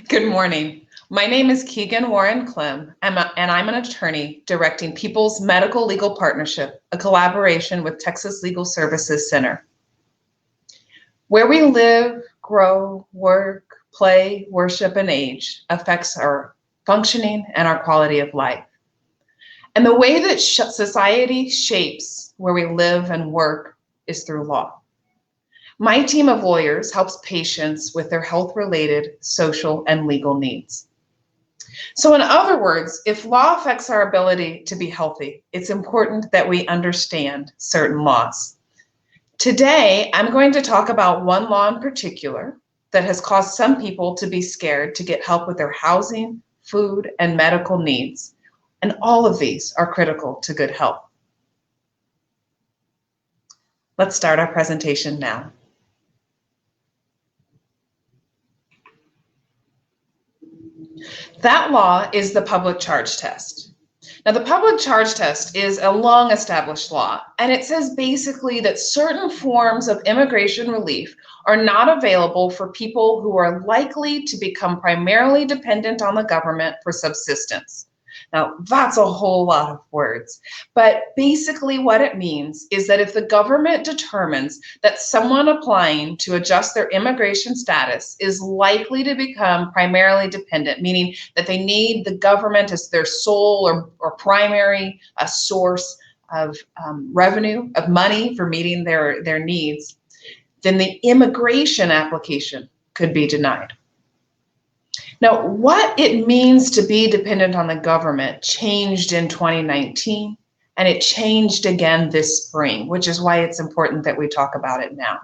Good morning. My name is Keegan Warren-Clem, and I'm an attorney directing People's Medical Legal Partnership, a collaboration with Texas Legal Services Center. Where we live, grow, work, play, worship, and age affects our functioning and our quality of life. And the way that society shapes where we live and work is through law. My team of lawyers helps patients with their health-related, social, and legal needs. So in other words, if law affects our ability to be healthy, it's important that we understand certain laws. Today, I'm going to talk about one law in particular that has caused some people to be scared to get help with their housing, food, and medical needs. And all of these are critical to good health. Let's start our presentation now. That law is the public charge test. Now, the public charge test is a long-established law, and it says basically that certain forms of immigration relief are not available for people who are likely to become primarily dependent on the government for subsistence. Now, that's a whole lot of words, but basically what it means is that if the government determines that someone applying to adjust their immigration status is likely to become primarily dependent, meaning that they need the government as their sole or primary source of revenue, of money for meeting their needs, then the immigration application could be denied. Now, what it means to be dependent on the government changed in 2019, and it changed again this spring, which is why it's important that we talk about it now.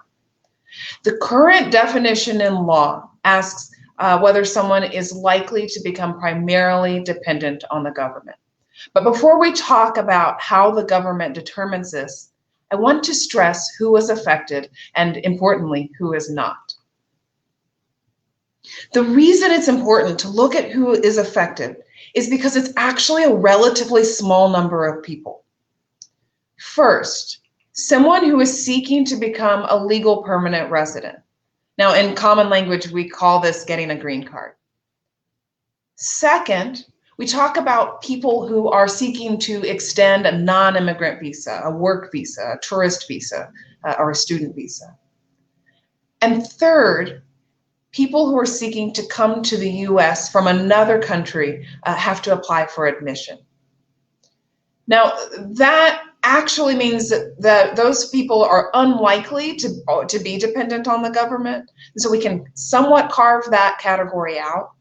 The current definition in law asks whether someone is likely to become primarily dependent on the government. But before we talk about how the government determines this, I want to stress who is affected and, importantly, who is not. The reason it's important to look at who is affected is because it's actually a relatively small number of people. First, someone who is seeking to become a legal permanent resident. Now, in common language, we call this getting a green card. Second, we talk about people who are seeking to extend a non-immigrant visa, a work visa, a tourist visa, or a student visa. And third, people who are seeking to come to the US from another country have to apply for admission. Now, that actually means that those people are unlikely to be dependent on the government. So we can somewhat carve that category out.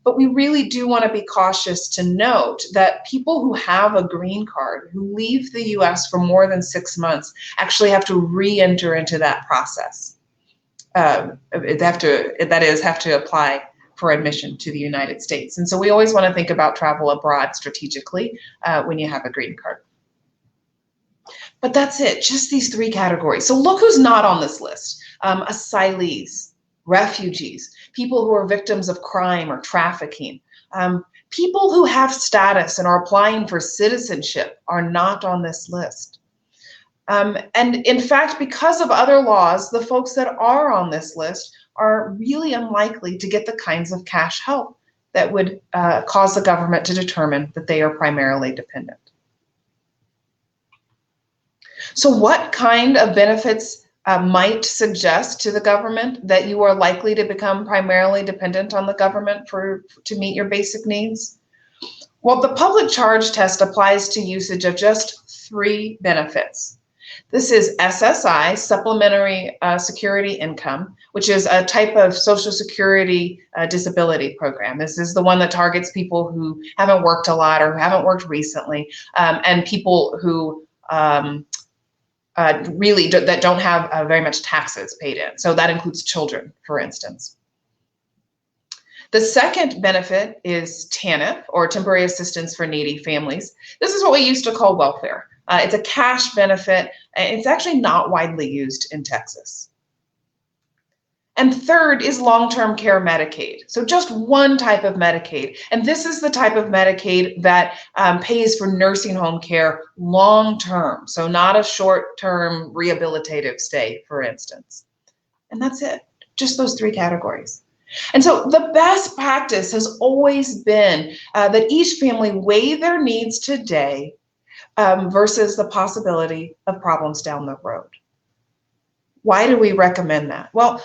But we really do want to be cautious to note that people who have a green card, who leave the US for more than 6 months, actually have to re-enter into that process. Have to apply for admission to the United States. And so we always want to think about travel abroad strategically when you have a green card. But that's it, just these three categories. So look who's not on this list. Asylees, refugees, people who are victims of crime or trafficking, people who have status and are applying for citizenship are not on this list. And in fact, because of other laws, the folks that are on this list are really unlikely to get the kinds of cash help that would cause the government to determine that they are primarily dependent. So what kind of benefits might suggest to the government that you are likely to become primarily dependent on the government to meet your basic needs? Well, the public charge test applies to usage of just 3 benefits. This is SSI, Supplementary Security Income, which is a type of Social Security disability program. This is the one that targets people who haven't worked a lot or who haven't worked recently, and people who that don't have very much taxes paid in. So that includes children, for instance. The second benefit is TANF, or Temporary Assistance for Needy Families. This is what we used to call welfare. It's a cash benefit, and it's actually not widely used in Texas. And third is long-term care Medicaid. So just one type of Medicaid. And this is the type of Medicaid that pays for nursing home care long-term. So not a short-term rehabilitative stay, for instance. And that's it, just those 3 categories. And so the best practice has always been that each family weigh their needs today versus the possibility of problems down the road. Why do we recommend that? Well,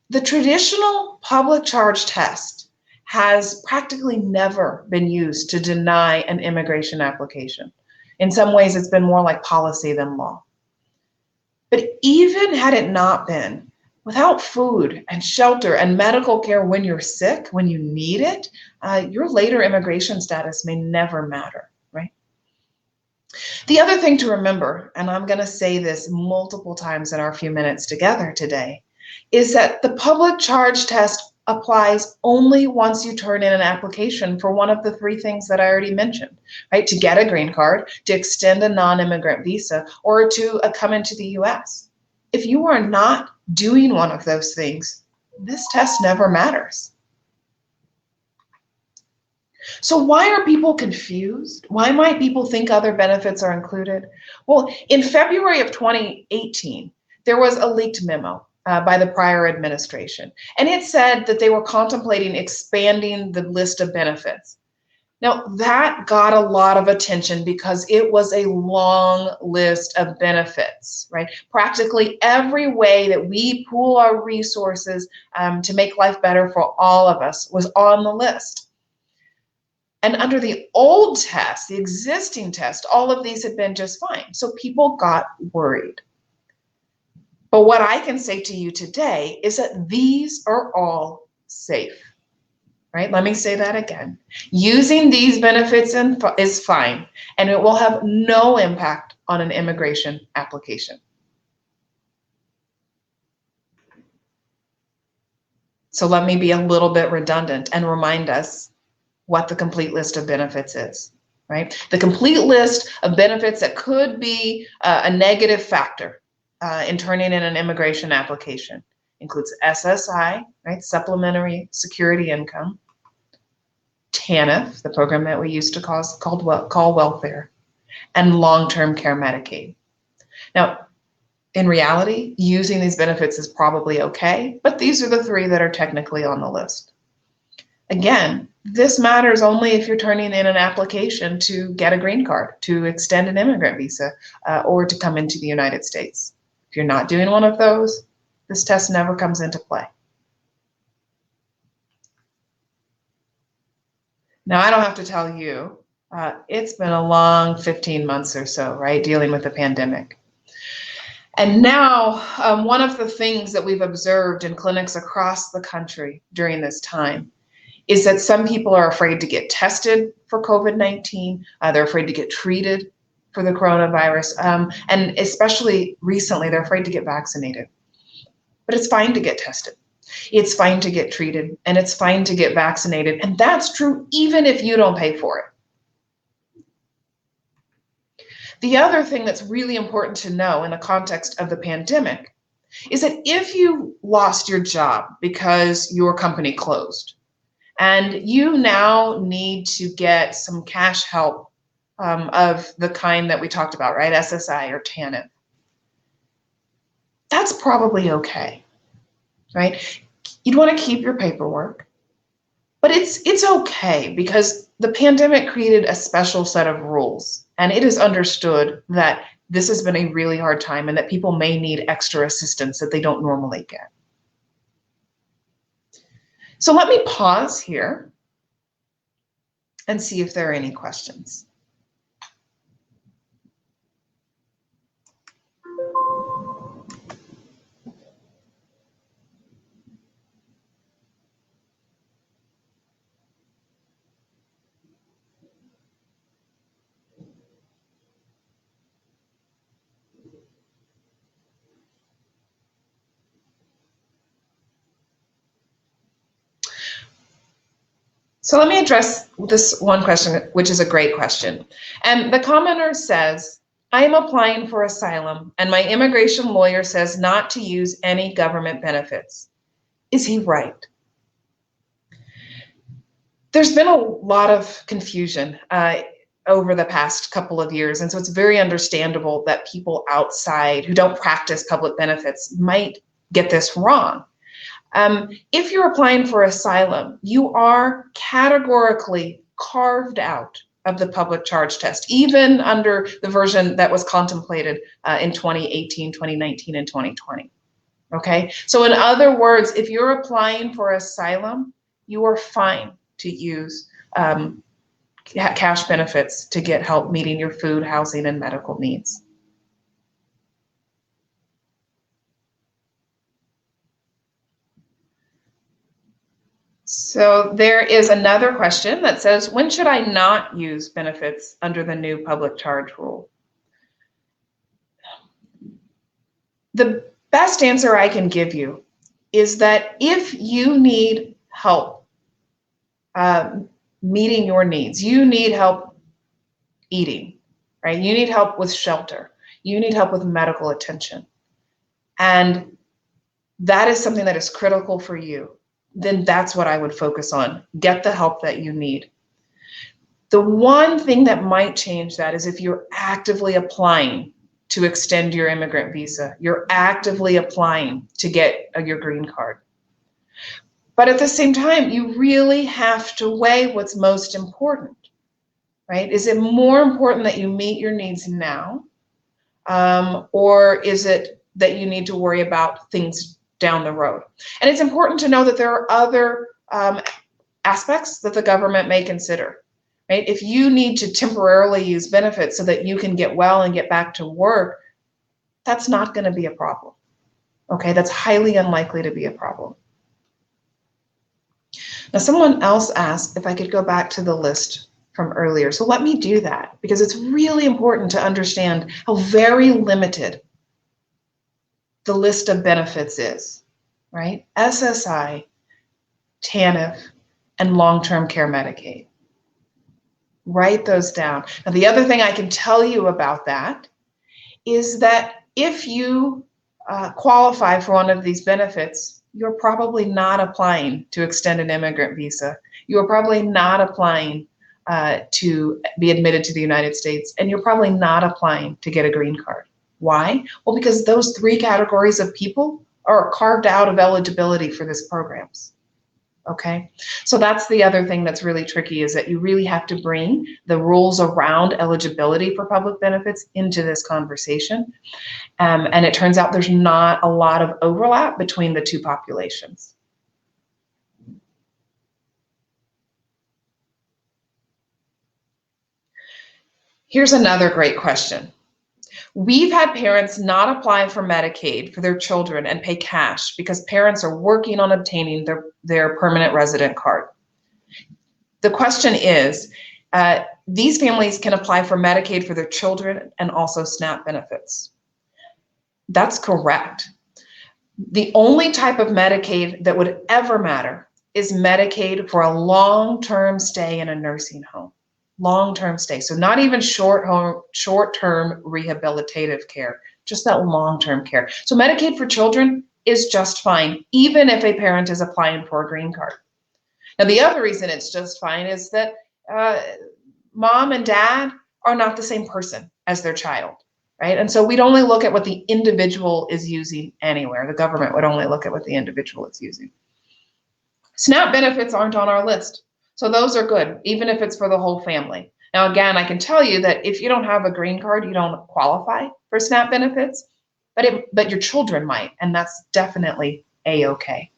the traditional public charge test has practically never been used to deny an immigration application. In some ways, it's been more like policy than law. But even had it not been, without food and shelter and medical care when you're sick, when you need it, your later immigration status may never matter, right? The other thing to remember, and I'm going to say this multiple times in our few minutes together today, is that the public charge test applies only once you turn in an application for one of the three things that I already mentioned, right? To get a green card, to extend a non-immigrant visa, or to come into the US. If you are not doing one of those things, this test never matters. So why are people confused? Why might people think other benefits are included? Well, in February of 2018, there was a leaked memo by the prior administration, and it said that they were contemplating expanding the list of benefits. Now, that got a lot of attention because it was a long list of benefits, right? Practically every way that we pool our resources to make life better for all of us was on the list. And under the old test, the existing test, all of these had been just fine. So people got worried. But what I can say to you today is that these are all safe, right? Let me say that again. Using these benefits is fine, and it will have no impact on an immigration application. So let me be a little bit redundant and remind us what the complete list of benefits is, right? The complete list of benefits that could be a negative factor in turning in an immigration application includes SSI, right? Supplementary Security Income, TANF, the program that we used to call welfare, and long-term care Medicaid. Now, in reality, using these benefits is probably okay, but these are the three that are technically on the list. Again, this matters only if you're turning in an application to get a green card, to extend an immigrant visa, or to come into the United States. If you're not doing one of those, this test never comes into play. Now, I don't have to tell you, it's been a long 15 months or so, right, dealing with the pandemic. And now, one of the things that we've observed in clinics across the country during this time is that some people are afraid to get tested for COVID-19. They're afraid to get treated for the coronavirus. And especially recently, they're afraid to get vaccinated. But it's fine to get tested. It's fine to get treated, and it's fine to get vaccinated. And that's true even if you don't pay for it. The other thing that's really important to know in the context of the pandemic is that if you lost your job because your company closed, and you now need to get some cash help of the kind that we talked about, right? SSI or TANF. That's probably okay, right? You'd want to keep your paperwork, but it's okay because the pandemic created a special set of rules, and it is understood that this has been a really hard time and that people may need extra assistance that they don't normally get. So let me pause here and see if there are any questions. So let me address this one question, which is a great question. And the commenter says, I am applying for asylum and my immigration lawyer says not to use any government benefits. Is he right? There's been a lot of confusion over the past couple of years. And so it's very understandable that people outside who don't practice public benefits might get this wrong. If you're applying for asylum, you are categorically carved out of the public charge test, even under the version that was contemplated in 2018, 2019, and 2020. Okay, so in other words, if you're applying for asylum, you are fine to use cash benefits to get help meeting your food, housing, and medical needs. So there is another question that says, when should I not use benefits under the new public charge rule? The best answer I can give you is that if you need help meeting your needs, you need help eating, right? You need help with shelter. You need help with medical attention. And that is something that is critical for you. Then that's what I would focus on. Get the help that you need. The one thing that might change that is if you're actively applying to extend your immigrant visa, you're actively applying to get your green card. But at the same time, you really have to weigh what's most important, right? Is it more important that you meet your needs now? Or is it that you need to worry about things down the road? And it's important to know that there are other aspects that the government may consider, right? If you need to temporarily use benefits so that you can get well and get back to work, that's not going to be a problem, okay? That's highly unlikely to be a problem. Now, someone else asked if I could go back to the list from earlier. So let me do that, because it's really important to understand how very limited the list of benefits is, right? SSI, TANF, and long-term care Medicaid. Write those down. Now, the other thing I can tell you about that is that if you qualify for one of these benefits, you're probably not applying to extend an immigrant visa. You're probably not applying to be admitted to the United States, and you're probably not applying to get a green card. Why? Well, because those three categories of people are carved out of eligibility for this programs. Okay, so that's the other thing that's really tricky, is that you really have to bring the rules around eligibility for public benefits into this conversation. And it turns out there's not a lot of overlap between the two populations. Here's another great question. We've had parents not apply for Medicaid for their children and pay cash because parents are working on obtaining their permanent resident card. The question is, these families can apply for Medicaid for their children and also SNAP benefits. That's correct. The only type of Medicaid that would ever matter is Medicaid for a long-term stay in a nursing home. Long-term stay, so not even short-term rehabilitative care, just that long-term care. So Medicaid for children is just fine, even if a parent is applying for a green card. Now, the other reason it's just fine is that mom and dad are not the same person as their child, right? And so we'd only look at what the individual is using anywhere. The government would only look at what the individual is using. SNAP benefits aren't on our list. So those are good, even if it's for the whole family. Now, again, I can tell you that if you don't have a green card, you don't qualify for SNAP benefits, but your children might, and that's definitely A-okay.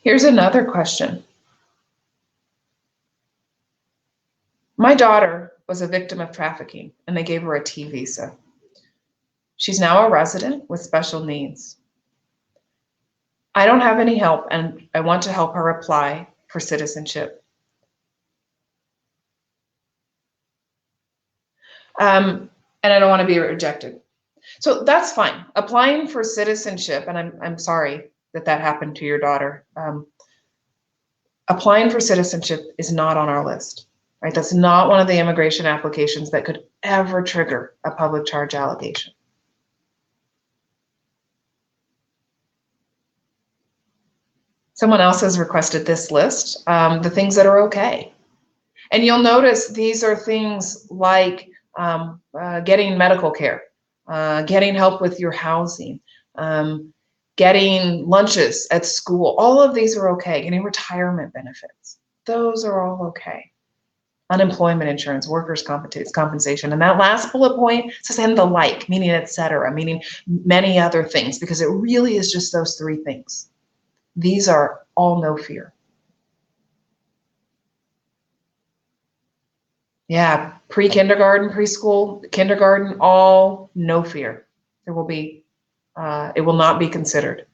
Here's another question. My daughter was a victim of trafficking, and they gave her a T visa. She's now a resident with special needs. I don't have any help, and I want to help her apply for citizenship. And I don't want to be rejected. So that's fine. Applying for citizenship, and I'm sorry that happened to your daughter. Applying for citizenship is not on our list, right? That's not one of the immigration applications that could ever trigger a public charge allegation. Someone else has requested this list, the things that are okay. And you'll notice these are things like getting medical care, getting help with your housing, getting lunches at school. All of these are okay. Getting retirement benefits. Those are all okay. Unemployment insurance, workers' compensation. And that last bullet point says, and the like, meaning et cetera, meaning many other things, because it really is just those three things. These are all no fear. Yeah, pre-kindergarten, preschool, kindergarten, all no fear. There will be, it will not be considered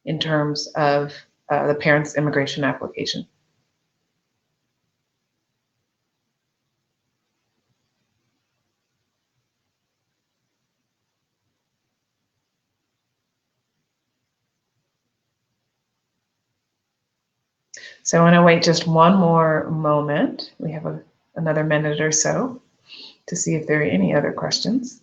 in terms of the parent's immigration application. So I want to wait just one more moment. We have another minute or so to see if there are any other questions.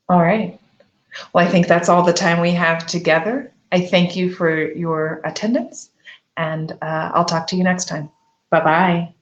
All right. Well, I think that's all the time we have together. I thank you for your attendance, and I'll talk to you next time. Bye-bye.